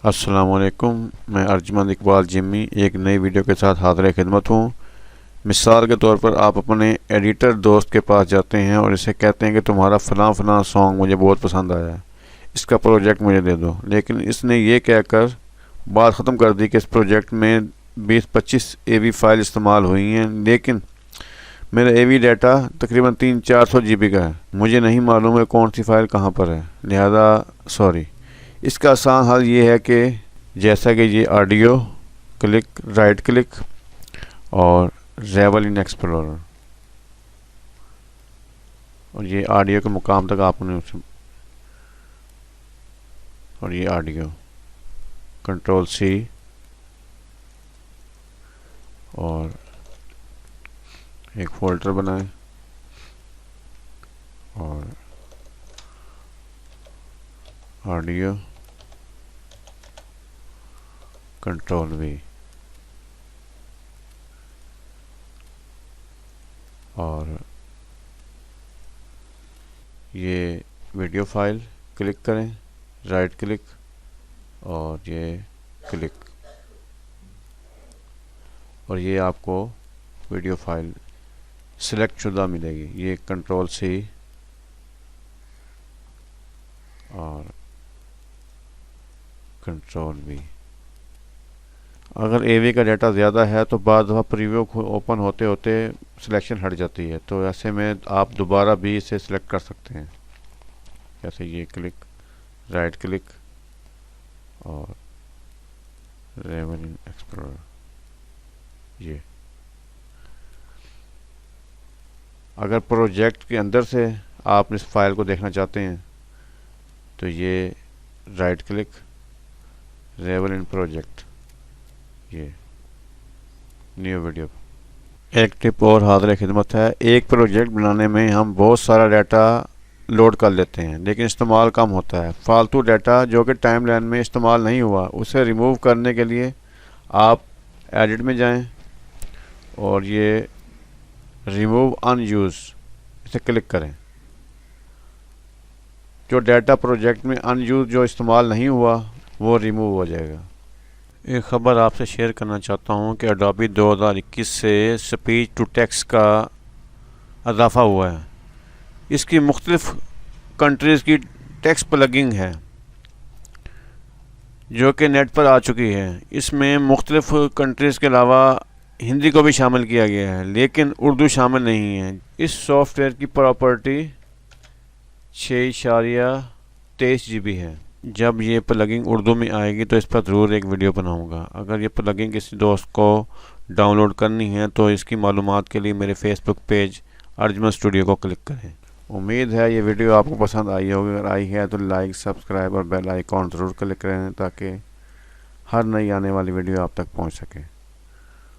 अस्सलामुअलैकुम। मैं अर्जमंद इकबाल जिम्मी एक नई वीडियो के साथ हाज़िर खिदमत हूँ। मिसाल के तौर पर आप अपने एडिटर दोस्त के पास जाते हैं और इसे कहते हैं कि तुम्हारा फ़लाँ सॉन्ग मुझे बहुत पसंद आया है, इसका प्रोजेक्ट मुझे दे दो। लेकिन इसने ये कहकर बात ख़त्म कर दी कि इस प्रोजेक्ट में 20-25 AV फ़ाइल इस्तेमाल हुई हैं, लेकिन मेरा AV डाटा तकरीबन 300-400 GB का है। मुझे नहीं मालूम है कौन सी फ़ाइल कहाँ पर है, लिहाजा सॉरी। इसका आसान हल ये है कि जैसा कि ये ऑडियो क्लिक, राइट क्लिक और रेवल इन एक्सप्लोरर, और ये ऑडियो के मुकाम तक आपने और ये ऑडियो Ctrl+C और एक फोल्डर बनाएं और ऑडियो Ctrl+V और ये वीडियो फाइल क्लिक करें, राइट क्लिक और ये क्लिक, और ये आपको वीडियो फाइल सिलेक्ट शुदा मिलेगी। ये Ctrl+C और Ctrl+V। अगर AV का डाटा ज़्यादा है तो बाद दफ़ा प्रीव्यू ओपन होते होते सिलेक्शन हट जाती है, तो ऐसे में आप दोबारा भी इसे सिलेक्ट कर सकते हैं। जैसे ये क्लिक, राइट क्लिक और रेवल इन एक्सप्लोरर। ये अगर प्रोजेक्ट के अंदर से आप इस फाइल को देखना चाहते हैं तो ये राइट क्लिक, रेवल इन प्रोजेक्ट, ये न्यू वीडियो। एक टिप और हाज़िर खिदमत है। एक प्रोजेक्ट बनाने में हम बहुत सारा डाटा लोड कर लेते हैं, लेकिन इस्तेमाल कम होता है। फालतू डाटा जो कि टाइमलाइन में इस्तेमाल नहीं हुआ, उसे रिमूव करने के लिए आप एडिट में जाएं और ये रिमूव अनयूज इसे क्लिक करें। जो डाटा प्रोजेक्ट में अनयूज जो इस्तेमाल नहीं हुआ वो रिमूव हो जाएगा। एक ख़बर आपसे शेयर करना चाहता हूँ कि अडोबी 2021 से स्पीच टू टेक्स्ट का इजाफ़ा हुआ है। इसकी मुख्तलिफ़ कंट्रीज़ की टेक्स्ट प्लगिंग है जो कि नेट पर आ चुकी है। इसमें मुख्तलिफ़ कंट्रीज़ के अलावा हिंदी को भी शामिल किया गया है, लेकिन उर्दू शामिल नहीं है। इस सॉफ्टवेयर की प्रॉपर्टी 6.23 GB है। जब ये प्लगिंग उर्दू में आएगी तो इस पर ज़रूर एक वीडियो बनाऊंगा। अगर ये प्लगिंग किसी दोस्त को डाउनलोड करनी है तो इसकी मालूमात के लिए मेरे फेसबुक पेज अर्जमंद स्टूडियो को क्लिक करें। उम्मीद है ये वीडियो आपको पसंद आई होगी। अगर आई है तो लाइक, सब्सक्राइब और बेल आइकॉन ज़रूर क्लिक करें ताकि हर नई आने वाली वीडियो आप तक पहुंच सके।